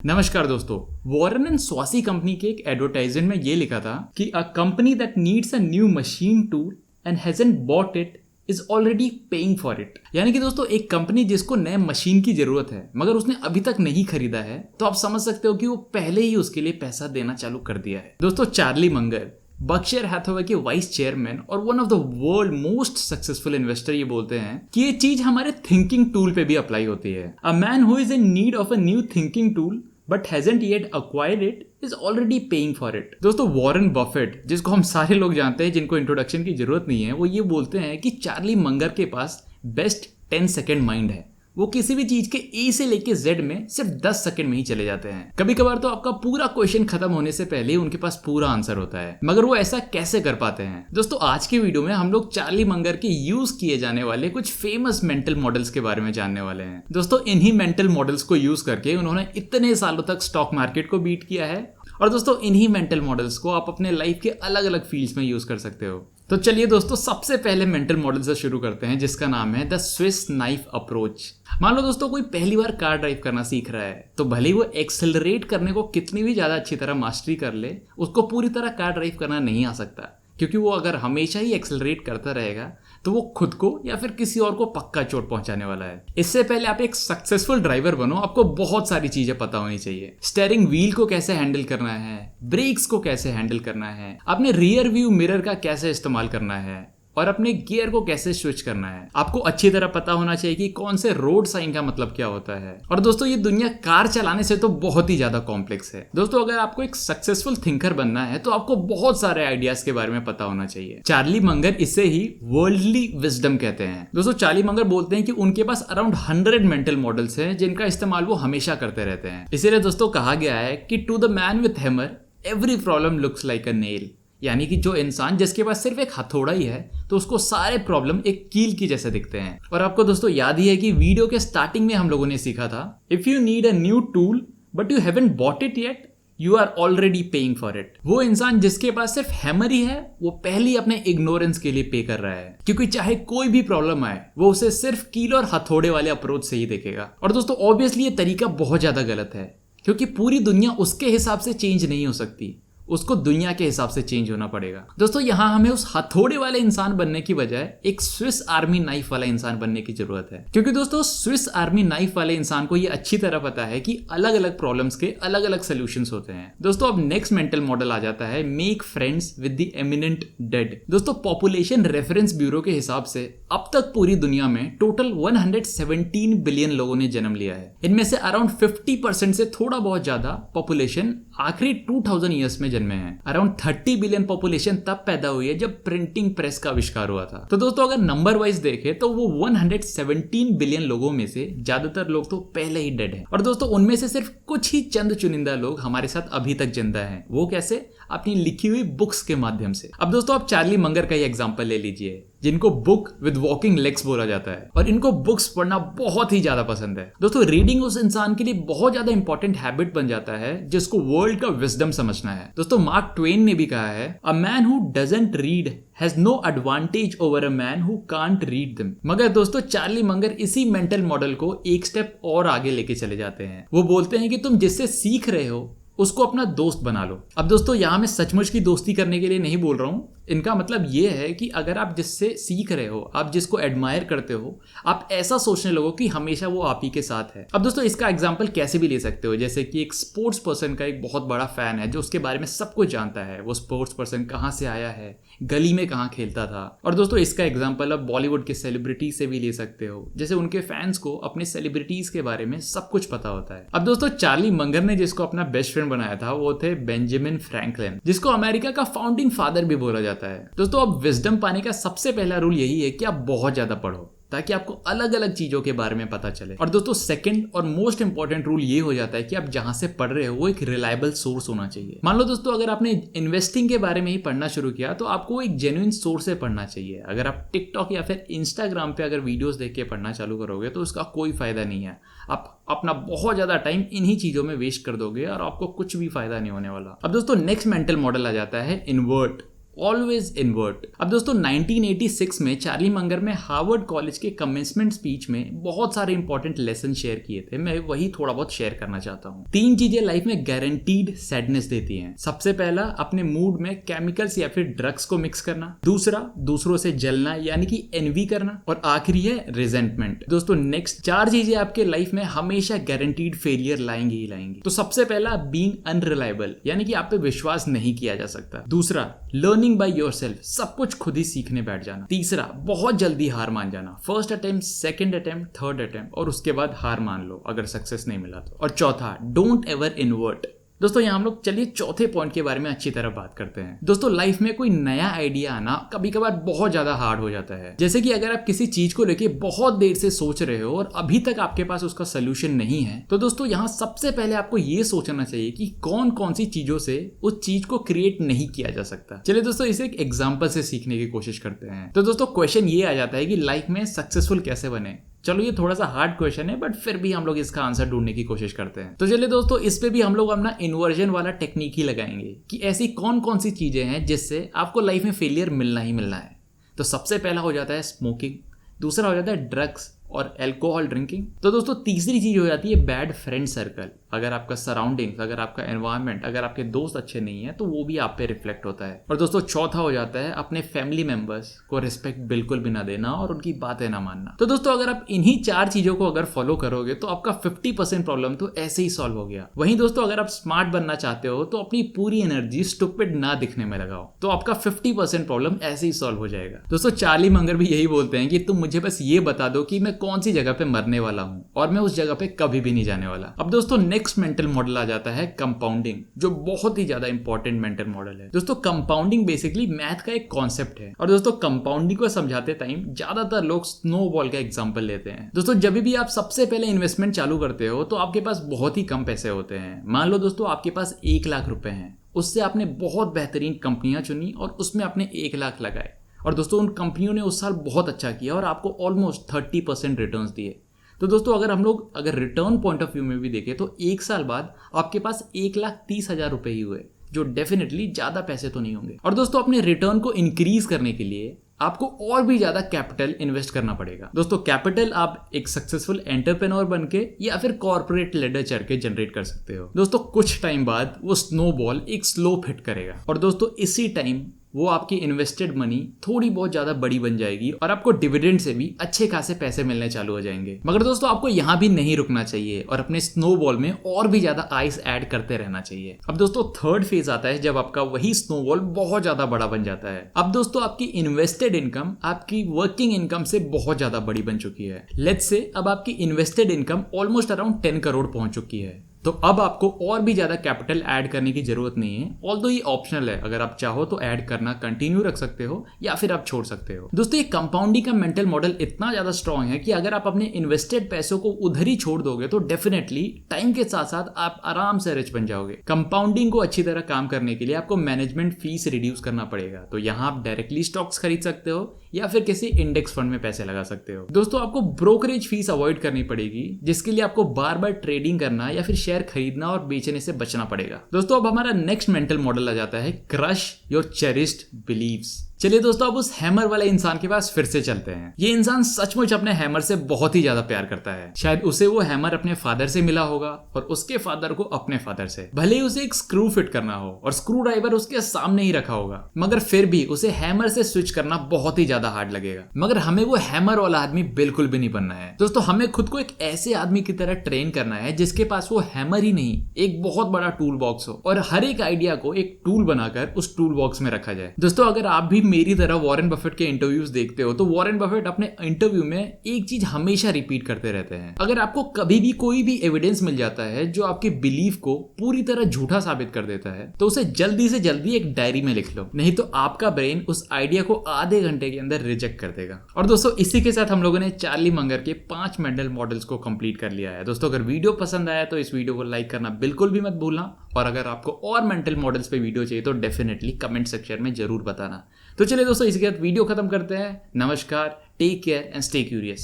नमस्कार दोस्तों। Warren and स्वासी company के एक एडवर्टाइजमेंट में ये लिखा था कि a company that needs a new machine tool and hasn't bought it is already paying for it. यानी कि दोस्तों एक कंपनी जिसको नए मशीन की जरूरत है मगर उसने अभी तक नहीं खरीदा है, तो आप समझ सकते हो कि वो पहले ही उसके लिए पैसा देना चालू कर दिया है। दोस्तों चार्ली मंगर बर्कशायर हैथवे के वाइस चेयरमैन और one of the world most successful investor ये बोलते हैं कि ये चीज हमारे थिंकिंग टूल पे भी अप्लाई होती है। A man who is in need of a new thinking tool but hasn't yet acquired it is already paying for it. दोस्तों वॉरेन बफेट, जिसको हम सारे लोग जानते हैं, जिनको इंट्रोडक्शन की जरूरत नहीं है, वो ये बोलते हैं कि चार्ली मंगर के पास बेस्ट 10 सेकेंड माइंड है। वो किसी भी चीज के ए से लेके जेड में सिर्फ 10 सेकंड में ही चले जाते हैं। कभी कभार तो आपका पूरा क्वेश्चन खत्म होने से पहले उनके पास पूरा आंसर होता है, मगर वो ऐसा कैसे कर पाते हैं? दोस्तों आज की वीडियो में हम लोग चार्ली मंगर के यूज किए जाने वाले कुछ फेमस मेंटल मॉडल्स के बारे में जानने वाले हैं। दोस्तों इन्हीं मेंटल मॉडल्स को यूज करके उन्होंने इतने सालों तक स्टॉक मार्केट को बीट किया है, और दोस्तों इन्हीं मेंटल मॉडल्स को आप अपने लाइफ के अलग अलग फील्ड्स में यूज कर सकते हो। तो चलिए दोस्तों सबसे पहले मेंटल मॉडल से शुरू करते हैं, जिसका नाम है द स्विस नाइफ अप्रोच। मान लो दोस्तों कोई पहली बार कार ड्राइव करना सीख रहा है, तो भले ही वो एक्सेलरेट करने को कितनी भी ज्यादा अच्छी तरह मास्टरी कर ले, उसको पूरी तरह कार ड्राइव करना नहीं आ सकता, क्योंकि वो अगर हमेशा ही एक्सेलरेट करता रहेगा तो वो खुद को या फिर किसी और को पक्का चोट पहुंचाने वाला है। इससे पहले आप एक सक्सेसफुल ड्राइवर बनो, आपको बहुत सारी चीजें पता होनी चाहिए। स्टीयरिंग व्हील को कैसे हैंडल करना है, ब्रेक्स को कैसे हैंडल करना है, अपने रियर व्यू मिरर का कैसे इस्तेमाल करना है, और अपने गियर को कैसे स्विच करना है। आपको अच्छी तरह पता होना चाहिए कि कौन से रोड साइन का मतलब क्या होता है। और दोस्तों ये दुनिया कार चलाने से तो बहुत ही ज्यादा कॉम्प्लेक्स है। दोस्तों अगर आपको एक सक्सेसफुल थिंकर बनना है तो आपको बहुत सारे आइडियाज के बारे में पता होना चाहिए। चार्ली मंगर इसे ही वर्ल्डली विजडम कहते हैं। दोस्तों चार्ली मंगर बोलते हैं कि उनके पास अराउंड 100 मेंटल मॉडल्स हैं, जिनका इस्तेमाल वो हमेशा करते रहते हैं। इसीलिए दोस्तों कहा गया है कि to the man with hammer every problem looks like a nail. यानी कि जो इंसान जिसके पास सिर्फ एक हथौड़ा ही है, तो उसको सारे प्रॉब्लम एक कील की जैसे दिखते हैं। और आपको दोस्तों याद ही है कि वीडियो के स्टार्टिंग में हम लोगों ने सीखा था, if you need a new tool but you haven't bought it yet you are already paying for it. वो इंसान जिसके पास सिर्फ हैमर ही है, वो पहले ही अपने इग्नोरेंस के लिए पे कर रहा है, क्योंकि चाहे कोई भी प्रॉब्लम आए वो उसे सिर्फ कील और हथौड़े वाले अप्रोच से ही देखेगा। और दोस्तों ऑब्वियसली ये तरीका बहुत ज्यादा गलत है, क्योंकि पूरी दुनिया उसके हिसाब से चेंज नहीं हो सकती, उसको दुनिया के हिसाब से चेंज होना पड़ेगा। दोस्तों यहाँ हमें उस हथौड़े वाले इंसान बनने की बजाय एक स्विस आर्मी नाइफ वाला इंसान बनने की जरूरत है, क्योंकि दोस्तों स्विस आर्मी नाइफ वाले इंसान को ये अच्छी तरह पता है कि अलग अलग प्रॉब्लम्स के अलग अलग सोल्यूशंस होते हैं। दोस्तों अब नेक्स्ट मेंटल मॉडल आ जाता है make friends with the eminent dead. दोस्तों पॉपुलेशन रेफरेंस ब्यूरो के हिसाब से अब तक पूरी दुनिया में टोटल 117 बिलियन लोगों ने जन्म लिया है। इनमें से अराउंड 50% से थोड़ा बहुत ज्यादा पॉपुलेशन आखिरी 2000 ईयर्स में जन्मे हैं। अराउंड 30 बिलियन पॉपुलेशन तब पैदा हुई है जब प्रिंटिंग प्रेस का आविष्कार हुआ था। तो दोस्तों अगर नंबर वाइज देखें तो वो 117 बिलियन लोगों में से ज्यादातर लोग तो पहले ही डेड हैं। और दोस्तों उनमें से सिर्फ कुछ ही चंद चुनिंदा लोग हमारे साथ अभी तक जिंदा हैं। वो कैसे? अपनी लिखी हुई बुक्स के माध्यम से। अब दोस्तों आप चार्ली मंगर का ही एग्जांपल ले लीजिए, जिनको बुक विद वॉकिंग लेग्स बोला जाता है, और इनको बुक्स पढ़ना बहुत ही ज्यादा पसंद है। दोस्तों रीडिंग उस इंसान के लिए बहुत ज्यादा इंपॉर्टेंट हैबिट बन जाता है जिसको वर्ल्ड का विजडम समझना है। दोस्तों मार्क ट्वेन ने भी कहा है, a man who doesn't read has no advantage over a man who can't read them. मगर दोस्तों चार्ली मंगर इसी मेंटल मॉडल को एक स्टेप और आगे लेके चले जाते हैं। वो बोलते हैं कि तुम जिससे सीख रहे हो उसको अपना दोस्त बना लो। अब दोस्तों यहाँ मैं सचमुच की दोस्ती करने के लिए नहीं बोल रहा हूँ। इनका मतलब ये है कि अगर आप जिससे सीख रहे हो, आप जिसको एडमायर करते हो, आप ऐसा सोचने लगो कि हमेशा वो आप ही के साथ है। अब दोस्तों इसका एग्जांपल कैसे भी ले सकते हो, जैसे कि एक स्पोर्ट्स पर्सन का एक बहुत बड़ा फैन है जो उसके बारे में सब कुछ जानता है। वो स्पोर्ट्स पर्सन कहाँ से आया है, गली में कहाँ खेलता था। और दोस्तों इसका एग्जाम्पल आप बॉलीवुड के सेलिब्रिटी से भी ले सकते हो, जैसे उनके फैंस को अपने सेलिब्रिटीज के बारे में सब कुछ पता होता है। अब दोस्तों चार्ली मंगर ने जिसको अपना बेस्ट फ्रेंड बनाया था वो थे बेंजामिन फ्रैंकलिन, जिसको अमेरिका का फाउंडिंग फादर भी बोला जाता है। दोस्तों अब विजडम पाने का सबसे पहला रूल यही है कि आप बहुत ज्यादा पढ़ो, ताकि आपको अलग अलग चीजों के बारे में पता चले। और दोस्तों सेकंड और मोस्ट इंपॉर्टेंट रूल ये हो जाता है कि आप जहां से पढ़ रहे हो वो एक रिलायबल सोर्स होना चाहिए। मान लो दोस्तों अगर आपने इन्वेस्टिंग के बारे में ही पढ़ना शुरू किया तो आपको एक जेन्युइन सोर्स से पढ़ना चाहिए। अगर आप टिकटॉक या फिर इंस्टाग्राम पे अगर वीडियोस देख के पढ़ना चालू करोगे तो उसका कोई फायदा नहीं है। आप अपना बहुत ज्यादा टाइम इन्हीं चीजों में वेस्ट कर दोगे और आपको कुछ भी फायदा नहीं होने वाला। अब दोस्तों नेक्स्ट मेंटल मॉडल आ जाता है इन्वर्ट ऑलवेज इन्वर्ट। अब दोस्तों 1986 में चार्ली मंगर में हार्वर्ड कॉलेज के कमेंसमेंट स्पीच में बहुत सारे इंपॉर्टेंट लेसन शेयर किए थे, मैं वही थोड़ा बहुत शेयर करना चाहता हूँ। 3 चीजें लाइफ में गारंटीड सैडनेस देती हैं। सबसे पहला, अपने मूड में केमिकल्स या फिर ड्रग्स को मिक्स करना। दूसरा, दूसरों से जलना यानी कि एनवी करना। और आखिरी है रिजेंटमेंट। दोस्तों नेक्स्ट 4 चीजें आपके लाइफ में हमेशा गारंटीड फेलियर लाएंगी ही लाएंगी। तो सबसे पहला, बीइंग अनरिलायबल यानी कि आप पे विश्वास नहीं किया जा सकता। दूसरा, लर्निंग बाय योरसेल्फ, सब कुछ खुद ही सीखने बैठ जाना। तीसरा, बहुत जल्दी हार मान जाना, first attempt, second attempt, third attempt, और उसके बाद हार मान लो अगर सक्सेस नहीं मिला तो। और चौथा, डोंट एवर इन्वर्ट। दोस्तों यहाँ हम लोग चलिए चौथे पॉइंट के बारे में अच्छी तरह बात करते हैं। दोस्तों लाइफ में कोई नया आइडिया आना कभी कभार बहुत ज्यादा हार्ड हो जाता है। जैसे कि अगर आप किसी चीज को लेके बहुत देर से सोच रहे हो और अभी तक आपके पास उसका सोल्यूशन नहीं है, तो दोस्तों यहाँ सबसे पहले आपको ये सोचना चाहिए कि कौन कौन सी चीजों से उस चीज को क्रिएट नहीं किया जा सकता। चलिए दोस्तों इसे एक एग्जाम्पल से सीखने की कोशिश करते हैं। तो दोस्तों क्वेश्चन ये आ जाता है कि लाइफ में सक्सेसफुल कैसे बने। चलो ये थोड़ा सा हार्ड क्वेश्चन है, बट फिर भी हम लोग इसका आंसर ढूंढने की कोशिश करते हैं। तो चलिए दोस्तों इस पे भी हम लोग अपना इन्वर्जन वाला टेक्निक ही लगाएंगे कि ऐसी कौन कौन सी चीजें हैं जिससे आपको लाइफ में फेलियर मिलना ही मिलना है। तो सबसे पहला हो जाता है स्मोकिंग, दूसरा हो जाता है ड्रग्स और अल्कोहल ड्रिंकिंग। तो दोस्तों तीसरी चीज हो जाती है बैड फ्रेंड सर्कल। अगर आपका सराउंडिंग्स, अगर आपका एनवायरनमेंट, अगर आपके दोस्त अच्छे नहीं है तो वो भी आप पे रिफ्लेक्ट होता है। और दोस्तों चौथा हो जाता है अपने फैमिली मेंबर्स को रिस्पेक्ट बिल्कुल भी ना देना और उनकी बातें ना मानना। तो दोस्तों अगर आप इन्हीं 4 चीजों को अगर फॉलो करोगे तो आपका 50% प्रॉब्लम तो ऐसे ही सॉल्व हो गया। वहीं दोस्तों अगर आप स्मार्ट बनना चाहते हो तो अपनी पूरी एनर्जी स्टूपिड ना दिखने में लगाओ, तो आपका 50% प्रॉब्लम ऐसे ही सॉल्व हो जाएगा। दोस्तों चार्ली मंगर भी यही बोलते हैं कि तुम मुझे बस ये बता दो कि मैं कौन सी जगह पे मरने वाला हूँ और मैं उस जगह पे कभी भी नहीं जाने वाला। अब दोस्तों नेक्स्ट मेंटल मॉडल आ जाता है कंपाउंडिंग, जो बहुत ही ज्यादा इंपॉर्टेंट मेंटल मॉडल है। दोस्तों कंपाउंडिंग बेसिकली मैथ का एक कॉन्सेप्ट है। और दोस्तों कंपाउंडिंग को समझाते टाइम ज्यादातर लोग स्नोबॉल का एग्जांपल लेते हैं। दोस्तों जब भी आप सबसे पहले इन्वेस्टमेंट चालू करते हो तो आपके पास बहुत ही कम पैसे होते हैं। मान लो दोस्तों आपके पास 1 लाख रुपए हैं, उससे आपने बहुत बेहतरीन कंपनियां चुनी और उसमें आपने 1 लाख लगाए। और दोस्तों उन कंपनियों ने उस साल बहुत अच्छा किया और आपको ऑलमोस्ट 30% रिटर्न्स दिए। तो दोस्तों अगर रिटर्न पॉइंट ऑफ व्यू में भी देखें तो 1 साल बाद आपके पास 1,30,000 रुपए ही हुए, जो डेफिनेटली ज्यादा पैसे तो नहीं होंगे। और दोस्तों अपने रिटर्न को इंक्रीज करने के लिए आपको और भी ज्यादा कैपिटल इन्वेस्ट करना पड़ेगा। दोस्तों कैपिटल आप एक सक्सेसफुल एंटरप्रेन्योर बनके या फिर कॉर्पोरेट लेडर चढ़ के जनरेट कर सकते हो। दोस्तों कुछ टाइम बाद वो स्नोबॉल एक स्लोप हिट करेगा और दोस्तों इसी टाइम वो आपकी इन्वेस्टेड मनी थोड़ी बहुत ज्यादा बड़ी बन जाएगी और आपको डिविडेंड से भी अच्छे खासे पैसे मिलने चालू हो जाएंगे। मगर दोस्तों आपको यहाँ भी नहीं रुकना चाहिए और अपने स्नोबॉल में और भी ज्यादा आइस ऐड करते रहना चाहिए। अब दोस्तों थर्ड फेज आता है जब आपका वही स्नोबॉल बहुत ज्यादा बड़ा बन जाता है। अब दोस्तों आपकी इन्वेस्टेड इनकम आपकी वर्किंग इनकम से बहुत ज्यादा बड़ी बन चुकी है। लेट्स से अब आपकी invested income almost around 10 crore पहुंच चुकी है। तो अब आपको और भी ज्यादा कैपिटल ऐड करने की जरूरत नहीं है। ऑल्दो ये ऑप्शनल है, अगर आप चाहो तो ऐड करना कंटिन्यू रख सकते हो या फिर आप छोड़ सकते हो। दोस्तों ये कंपाउंडिंग का मेंटल मॉडल इतना ज्यादा स्ट्रांग है कि अगर आप अपने इन्वेस्टेड पैसों को उधर ही छोड़ दोगे तो डेफिनेटली टाइम के साथ साथ आप आराम से रिच बन जाओगे। कंपाउंडिंग को अच्छी तरह काम करने के लिए आपको मैनेजमेंट फीस रिड्यूस करना पड़ेगा। तो यहाँ आप डायरेक्टली स्टॉक्स खरीद सकते हो या फिर किसी इंडेक्स फंड में पैसे लगा सकते हो। दोस्तों आपको ब्रोकरेज फीस अवॉइड करनी पड़ेगी, जिसके लिए आपको बार बार ट्रेडिंग करना या फिर शेयर खरीदना और बेचने से बचना पड़ेगा। दोस्तों अब हमारा नेक्स्ट मेंटल मॉडल आ जाता है क्रश योर चेरिस्ड बिलीव्स। चलिए दोस्तों अब उस हैमर वाले इंसान के पास फिर से चलते हैं। ये इंसान सचमुच अपने हैमर से बहुत ही ज्यादा प्यार करता है। शायद उसे वो हैमर अपने फादर से मिला होगा और उसके फादर को अपने फादर से। भले ही उसे एक स्क्रू फिट करना हो और स्क्रू ड्राइवर उसके सामने ही रखा होगा, मगर फिर भी उसे हैमर से स्विच करना बहुत ही ज्यादा हार्ड लगेगा। मगर हमें वो हैमर वाला आदमी बिल्कुल भी नहीं बनना है। दोस्तों हमें खुद को एक ऐसे आदमी की तरह ट्रेन करना है जिसके पास वो हैमर ही नहीं, एक बहुत बड़ा टूल बॉक्स हो और हर एक आइडिया को एक टूल बनाकर उस टूल बॉक्स में रखा जाए। दोस्तों अगर आप भी मेरी तरह वॉरेन बफेट के इंटरव्यूज देखते हो तो वॉरेन बफेट अपने इंटरव्यू में एक चीज हमेशा रिपीट करते रहते हैं। अगर आपको कभी भी कोई भी एविडेंस मिल जाता है जो आपके बिलीफ को पूरी तरह झूठा साबित कर देता है तो उसे जल्दी से जल्दी एक डायरी में लिख लो, नहीं तो आपका ब्रेन उस आइडिया को आधे घंटे के अंदर रिजेक्ट कर देगा। और दोस्तों इसी के साथ हम लोगों ने चार्ली मंगर के 5 मेंटल मॉडल्स को कंप्लीट कर लिया है। दोस्तों अगर वीडियो पसंद आया तो इस वीडियो को लाइक करना बिल्कुल भी मत भूलना और अगर आपको और मेंटल मॉडल्स पे वीडियो चाहिए तो डेफिनेटली कमेंट सेक्शन में जरूर बताना। तो चलिए दोस्तों इसके साथ वीडियो खत्म करते हैं। नमस्कार, take care and stay curious.